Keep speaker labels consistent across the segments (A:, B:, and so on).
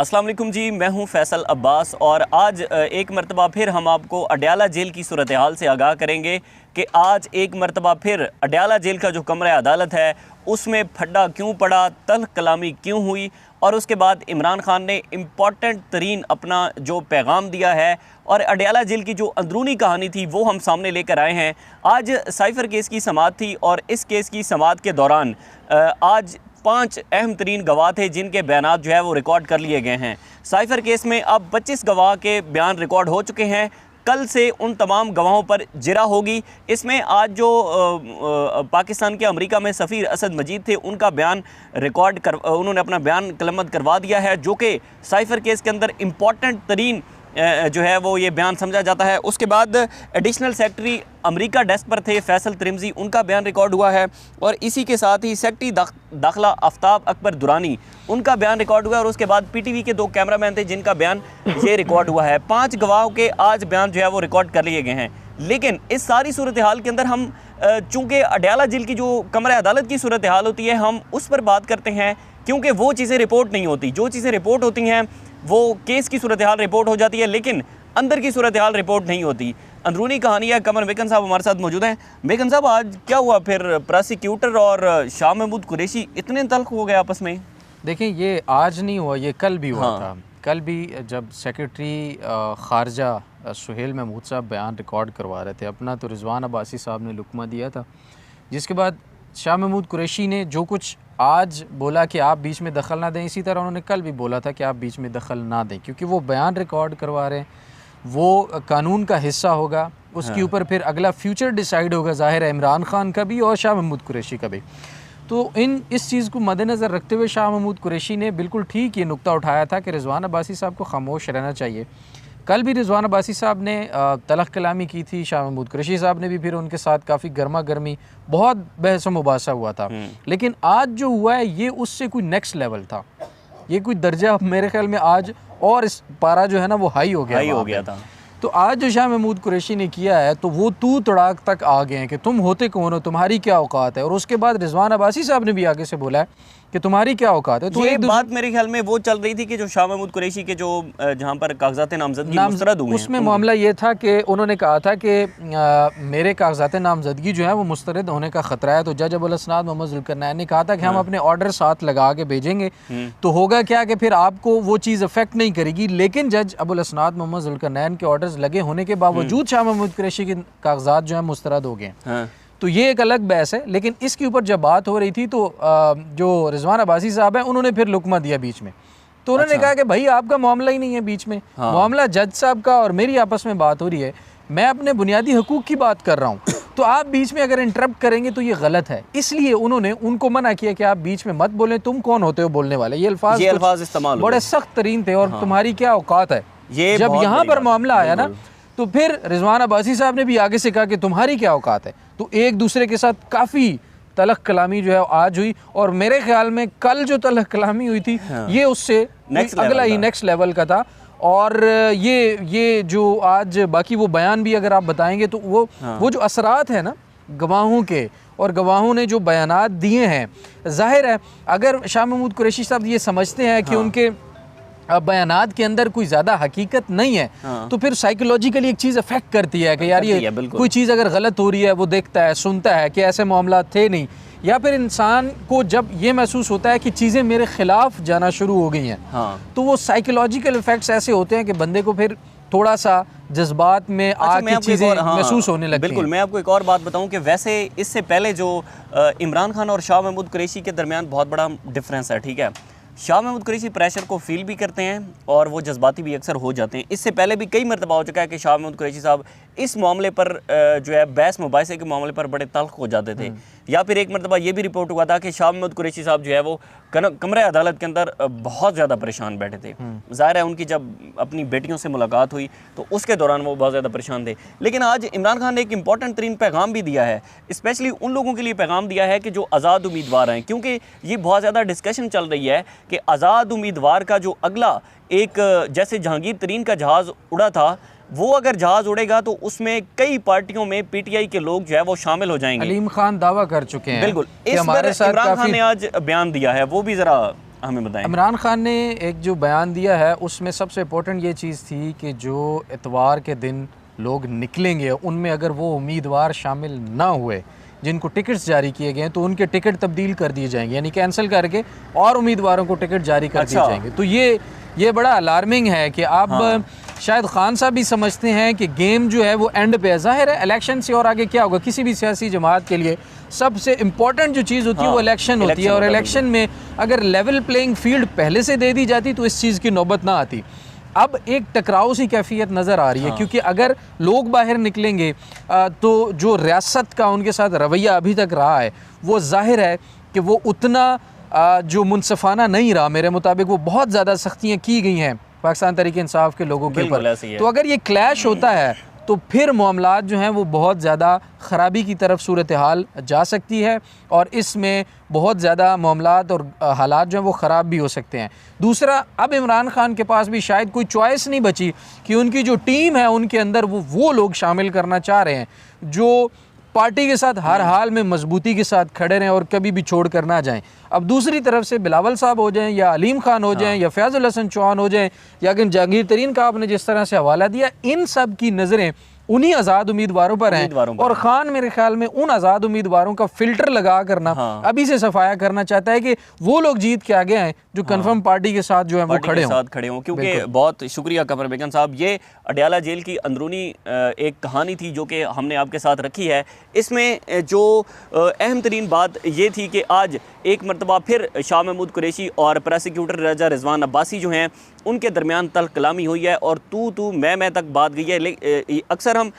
A: अस्सलाम वालेकुम जी, मैं हूं फैसल अब्बास और आज एक मरतबा फिर हम आपको अडयाला जेल की सूरत हाल से आगाह करेंगे कि आज एक मरतबा फिर अडयाला जेल का जो कमरा अदालत है उसमें फड्डा क्यों पड़ा, तल्ख कलामी क्यों हुई और उसके बाद इमरान खान ने इम्पॉर्टेंट तरीन अपना जो पैगाम दिया है और अडयाला जेल की जो अंदरूनी कहानी थी वो हम सामने लेकर आए हैं। आज साइफ़र केस की समाअत थी और इस केस की समाअत के दौरान आज 5 अहम तरीन गवाह थे जिनके बयानात जो है वो रिकॉर्ड कर लिए गए हैं। साइफ़र केस में अब 25 गवाह के बयान रिकॉर्ड हो चुके हैं। कल से उन तमाम गवाहों पर जिरा होगी। इसमें आज जो पाकिस्तान के अमेरिका में सफ़ीर असद मजीद थे उनका बयान उन्होंने अपना बयान कलमद करवा दिया है, जो कि साइफ़र केस के अंदर इम्पॉर्टेंट तरीन जो है वो ये बयान समझा जाता है। उसके बाद एडिशनल सेक्रेटरी अमेरिका डेस्क पर थे फैसल त्रिमज़ी, उनका बयान रिकॉर्ड हुआ है और इसी के साथ ही सेक्रेटरी दाखिला आफ्ताब अकबर दुरानी, उनका बयान रिकॉर्ड हुआ है और उसके बाद पीटीवी के 2 कैमरामैन थे जिनका बयान ये रिकॉर्ड हुआ है। 5 गवाहों के आज बयान जो है वो रिकॉर्ड कर लिए गए हैं। लेकिन इस सारी सूरत हाल के अंदर हम चूँकि अडयाला जेल की जो कमरा अदालत की सूरत हाल होती है हम उस पर बात करते हैं, क्योंकि वो चीज़ें रिपोर्ट नहीं होती। जो चीज़ें रिपोर्ट होती हैं वो केस की सूरत हाल रिपोर्ट हो जाती है, लेकिन अंदर की सूरत हाल रिपोर्ट नहीं होती। अंदरूनी कहानी है। कमर मेकन साहब हमारे साथ मौजूद हैं। मेकन साहब, आज क्या हुआ फिर? प्रोसिक्यूटर और शाह महमूद कुरैशी इतने तल्ख हो गए आपस में?
B: देखें, ये आज नहीं हुआ, ये कल भी हुआ था। कल भी जब सेक्रेटरी ख़ारजा सुहेल महमूद साहब बयान रिकॉर्ड करवा रहे थे अपना, तो रिजवान अब्बासी साहब ने लुकमा दिया था, जिसके बाद शाह महमूद कुरैशी ने जो कुछ आज बोला कि आप बीच में दखल ना दें, इसी तरह उन्होंने कल भी बोला था कि आप बीच में दखल ना दें, क्योंकि वो बयान रिकॉर्ड करवा रहे हैं, वो कानून का हिस्सा होगा, उसके ऊपर फिर अगला फ्यूचर डिसाइड होगा, ज़ाहिर है इमरान खान का भी और शाह महमूद कुरैशी का भी। तो इस चीज़ को मद्देनज़र रखते हुए शाह महमूद कुरैशी ने बिल्कुल ठीक ये नुक्ता उठाया था कि रिजवान अब्बासी साहब को खामोश रहना चाहिए। कल भी रिजवान अब्बासी साहब ने तलख कलामी की थी, शाह महमूद कुरैशी साहब ने भी फिर उनके साथ काफ़ी गर्मा गर्मी, बहुत बहस व मुबासा हुआ था। लेकिन आज जो हुआ है ये उससे कोई नेक्स्ट लेवल था, ये कोई दर्जा मेरे ख्याल में आज और इस पारा जो है ना वो हाई हो गया था। तो आज जो शाह महमूद कुरैशी ने किया है तो वो तू तड़ाक तक आ गए हैं कि तुम होते कौन हो, तुम्हारी क्या औकात है। और उसके बाद रिजवान अब्बासी साहब ने भी आगे से बोला है कि तुम्हारी क्या औकात है। तो
A: ये बात मेरे ख्याल में वो चल रही थी कि जो शाह महमूद कुरैशी के जो जहाँ पर कागजात नामजदगी मुस्तरद हुए,
B: उसमें मामला ये था कि उन्होंने कहा था कि मेरे कागजात नामजदगी जो है वो मुस्तरद होने का ख़तरा है। तो जज अबुल हसनात मोहम्मद जुल्करनैन ने कहा था कि हम अपने ऑर्डर साथ लगा के भेजेंगे, तो होगा क्या कि फिर आपको वो चीज़ अफेक्ट नहीं करेगी। लेकिन जज अबुल हसनात मोहम्मद जुल्करनैन के ऑर्डर्स लगे होने के बावजूद शाह महमूद कुरैशी के कागजात जो है मुस्तरद हो गए। तो ये एक अलग बहस है। लेकिन इसके ऊपर जब बात हो रही थी तो जो रिजवान अब्बासी साहब हैं उन्होंने फिर लुकमा दिया बीच में। तो उन्होंने कहा कि भाई आपका मामला ही नहीं है बीच में, मामला जज साहब का और मेरी आपस में बात हो रही है, मैं अपने बुनियादी हकूक़ की बात कर रहा हूँ, तो आप बीच में अगर इंटरप्ट करेंगे तो ये गलत है। इसलिए उन्होंने उनको मना किया कि आप बीच में मत बोलें, तुम कौन होते हो बोलने वाले। ये अल्फाज
A: इस्तेमाल
B: बड़े सख्त तरीन थे और तुम्हारी क्या औकात है। जब यहाँ पर मामला आया ना तो फिर रिजवान अब्बासी साहब ने भी आगे से कहा कि तुम्हारी क्या औकात है। तो एक दूसरे के साथ काफ़ी तलख कलामी जो है आज हुई और मेरे ख्याल में कल जो तलख कलामी हुई थी ये उससे अगला ही नेक्स्ट लेवल का था। और ये जो आज बाकी वो बयान भी अगर आप बताएंगे तो वो जो असरात है ना गवाहों के, और गवाहों ने जो बयानात दिए हैं, जाहिर है अगर शाह महमूद कुरैशी साहब ये समझते हैं कि उनके बयानात के अंदर कोई ज़्यादा हकीकत नहीं है, तो फिर साइकोलॉजिकली एक चीज़ अफेक्ट करती है कि यार ये कोई चीज़ अगर गलत हो रही है वो देखता है, सुनता है कि ऐसे मामला थे नहीं, या फिर इंसान को जब ये महसूस होता है कि चीज़ें मेरे ख़िलाफ़ जाना शुरू हो गई हैं, तो वो साइकोलॉजिकल इफ़ेक्ट्स ऐसे होते हैं कि बंदे को फिर थोड़ा सा जज्बात में आके चीज़ें महसूस होने लगती हैं।
A: बिल्कुल, मैं आपको एक और बात बताऊं कि वैसे इससे पहले जो इमरान खान और शाह महमूद कुरैशी के दरमियान बहुत बड़ा डिफरेंस है, ठीक है। शाह महमूद कुरैशी प्रेशर को फील भी करते हैं और वो जज्बाती भी अक्सर हो जाते हैं। इससे पहले भी कई मरतबा हो चुका है कि शाह महमूद कुरैशी साहब इस मामले पर जो है बहस मुबाहिसे के मामले पर बड़े तल्ख हो जाते थे। या फिर एक मरतबा ये भी रिपोर्ट हुआ था कि शाह महमूद कुरैशी साहब जो है वो कमरे अदालत के अंदर बहुत ज़्यादा परेशान बैठे थे। ज़ाहिर है उनकी जब अपनी बेटियों से मुलाकात हुई तो उसके दौरान वो बहुत ज़्यादा परेशान थे। लेकिन आज इमरान खान ने एक इंपॉर्टेंट तरीन पैगाम भी दिया है, स्पेशली उन लोगों के लिए पैगाम दिया है कि जो आज़ाद उम्मीदवार हैं, क्योंकि ये बहुत ज़्यादा डिस्कशन चल रही है कि आज़ाद उम्मीदवार का जो अगला एक जैसे जहांगीर तरीन का जहाज़ उड़ा था, वो अगर जहाज़ उड़ेगा तो उसमें कई पार्टियों में पीटीआई के लोग जो है वो शामिल हो जाएंगे।
B: अलीम खान दावा कर चुके हैं।
A: बिल्कुल, इस पर इमरान खान ने आज बयान दिया है, वो भी ज़रा हमें बताएं।
B: इमरान खान ने एक जो बयान दिया है उसमें सबसे इम्पोर्टेंट ये चीज़ थी कि जो इतवार के दिन लोग निकलेंगे उनमें अगर वो उम्मीदवार शामिल ना हुए जिनको टिकट्स जारी किए गए हैं तो उनके टिकट तब्दील कर दिए जाएंगे, यानी कैंसिल करके और उम्मीदवारों को टिकट जारी कर दिए जाएंगे। तो ये बड़ा अलार्मिंग है कि अब शायद खान साहब भी समझते हैं कि गेम जो है वो एंड पे है। ज़ाहिर है इलेक्शन से और आगे क्या होगा, किसी भी सियासी जमात के लिए सबसे इम्पोर्टेंट जो चीज़ होती है वो इलेक्शन होती है, और इलेक्शन में अगर लेवल प्लेइंग फील्ड पहले से दे दी जाती तो इस चीज़ की नौबत ना आती। अब एक टकराव सी कैफियत नज़र आ रही है, क्योंकि अगर लोग बाहर निकलेंगे तो जो रियासत का उनके साथ रवैया अभी तक रहा है वो ज़ाहिर है कि वो उतना जो मुनसफ़ाना नहीं रहा। मेरे मुताबिक वो बहुत ज़्यादा सख्तियाँ की गई हैं पाकिस्तान तहरीक इंसाफ के लोगों के ऊपर। तो अगर ये क्लैश होता है तो फिर मामलात जो हैं वो बहुत ज़्यादा ख़राबी की तरफ सूरत हाल जा सकती है, और इसमें बहुत ज़्यादा मामलात और हालात जो हैं वो ख़राब भी हो सकते हैं। दूसरा, अब इमरान खान के पास भी शायद कोई चॉइस नहीं बची कि उनकी जो टीम है उनके अंदर वो लोग शामिल करना चाह रहे हैं जो पार्टी के साथ हर हाल में मजबूती के साथ खड़े रहें और कभी भी छोड़ कर ना जाएं। अब दूसरी तरफ से बिलावल साहब हो जाएं या अलीम खान हो जाएं या फैज़ुल हसन चौहान हो जाएं या अगर जहांगीर तरीन का आपने जिस तरह से हवाला दिया, इन सब की नज़रें उन्हीं आज़ाद उम्मीदवारों पर हैं, और खान मेरे ख्याल में उन आज़ाद उम्मीदवारों का फ़िल्टर लगा करना अभी से सफाया करना चाहता है कि वो लोग जीत के आगे आएँ जो कन्फर्म पार्टी के साथ जो है वो खड़े हों।
A: क्योंकि बहुत शुक्रिया कमर बेगम साहब, ये अडयाला जेल की अंदरूनी एक कहानी थी जो कि हमने आपके साथ रखी है। इसमें जो अहम तरीन बात ये थी कि आज एक मरतबा फिर शाह महमूद कुरैशी और प्रोसिक्यूटर रजा रिजवान अब्बासी जो हैं उनके दरमियान तल्ख कलामी हुई है और तू मैं तक बात गई है। अक्सर हम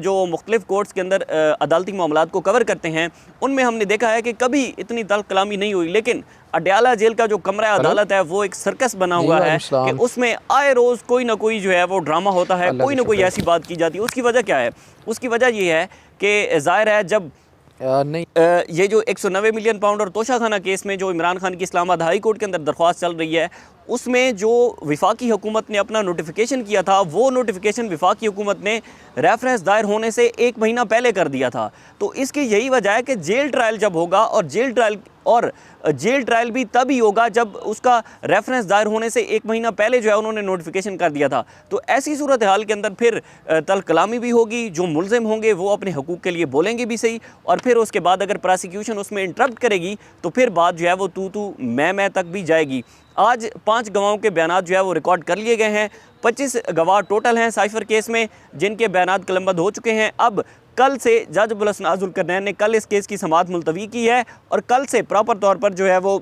A: जो मुख्तलिफ कोर्ट्स के अंदर अदालती मामलात को कवर करते हैं उनमें हमने देखा है कि कभी इतनी तल्ख कलामी नहीं हुई, लेकिन अडयाला जेल का जो कमरा अदालत है वो एक सर्कस बना हुआ है कि उसमें आए रोज़ कोई ना कोई जो है वो ड्रामा होता है, कोई ना कोई ऐसी बात की जाती है। उसकी वजह क्या है? उसकी वजह ये है कि ज़ाहिर है जब ये जो 190 मिलियन पाउंड और तोशाखाना केस में जो इमरान खान की इस्लामाबाद हाई कोर्ट के अंदर दरख्वास्त चल रही है उसमें जो विफाकी हुकूमत ने अपना नोटिफिकेशन किया था वो नोटिफिकेशन विफाकी हुकूमत ने रेफरेंस दायर होने से 1 महीना पहले कर दिया था। तो इसकी यही वजह है कि जेल ट्रायल जब होगा और जेल ट्रायल भी तभी होगा जब उसका रेफरेंस दायर होने से 1 महीना पहले जो है उन्होंने नोटिफिकेशन कर दिया था। तो ऐसी सूरत हाल के अंदर फिर तल्ख कलामी भी होगी, जो मुल्ज़िम होंगे वो अपने हकूक़ के लिए बोलेंगे भी सही, और फिर उसके बाद अगर प्रोसिक्यूशन उसमें इंटरप्ट करेगी तो फिर बात जो है वो तू मैं तक भी जाएगी। आज 5 गवाहों के बयान जो है वो रिकॉर्ड कर लिए गए हैं। 25 गवाह टोटल हैं साइफर केस में जिनके बयान कलमबंद हो चुके हैं। अब कल से जज अबुल हसन आज़ुल करनैन ने कल इस केस की समाअत मुलतवी की है और कल से प्रॉपर तौर पर जो है वो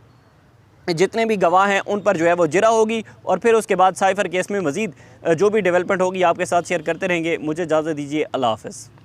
A: जितने भी गवाह हैं उन पर जो है वो जिरा होगी, और फिर उसके बाद साइफर केस में मज़ीद जो भी डेवलपमेंट होगी आपके साथ शेयर करते रहेंगे। मुझे इजाज़त दीजिए, अल्लाह हाफ़िज़।